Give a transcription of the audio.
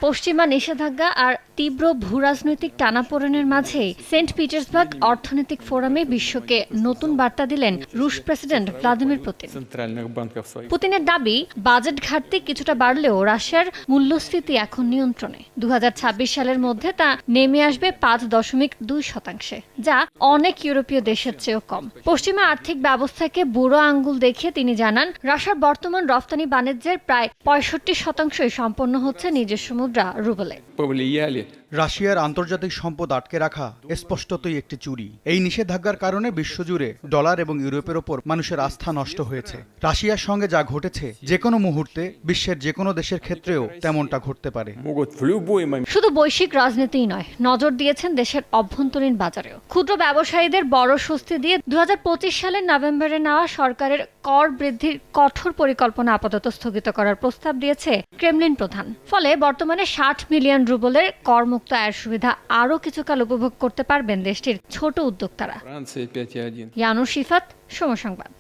পশ্চিমা নিষেধাজ্ঞা আর তীব্র ভূরাজনৈতিক টানাপোড়েনের মাঝেই সেন্ট পিটার্সবার্গ অর্থনৈতিক ফোরামে বিশ্বকে নতুন বার্তা দিলেন রুশ প্রেসিডেন্ট ভ্লাদিমির পুতিন। পুতিনের দাবি, বাজেট ঘাটতি কিছুটা বাড়লেও রাশিয়ার মূল্যস্ফীতি এখন নিয়ন্ত্রণে। 2026 সালের মধ্যে তা নেমে আসবে 5.2%, যা অনেক ইউরোপীয় দেশের চেয়েও কম। পশ্চিমা আর্থিক ব্যবস্থাকে বুড়ো আঙ্গুল দেখিয়ে তিনি জানান, রাশিয়ার বর্তমান রফতানি বাণিজ্যের প্রায় 65% সম্পন্ন হচ্ছে নিজস্ব মুদ্রা রুবলে। রাশিয়ার আন্তর্জাতিক সম্পদ আটকে রাখা স্পষ্টতই একটি চুরি। এই নিষেধাজ্ঞার কারণে বিশ্বজুড়ে ডলার এবং ইউরোপের ওপর মানুষের আস্থা নষ্ট হয়েছে। রাশিয়ার সঙ্গে যা ঘটেছে, যে কোনো মুহূর্তে বিশ্বের যে কোনো দেশের ক্ষেত্রেও তেমনটা ঘটতে পারে। শুধু বৈশ্বিক রাজনীতিই নয়, নজর দিয়েছেন দেশের অভ্যন্তরীণ বাজারেও। ক্ষুদ্র ব্যবসায়ীদের বড় স্বস্তি দিয়ে 2025 সালের নভেম্বরে নেওয়া সরকারের কর বৃদ্ধির কঠোর পরিকল্পনা আপাতত স্থগিত করার প্রস্তাব দিয়েছে ক্রেমলিন প্রধান। ফলে বর্তমানে 60 মিলিয়ন রুবলের করমুক্ত আয়ের সুবিধা আরও কিছুকাল উপভোগ করতে পারবেন দেশটির ছোট উদ্যোক্তারা। ইয়ানুস শিফাত, সময় সংবাদ।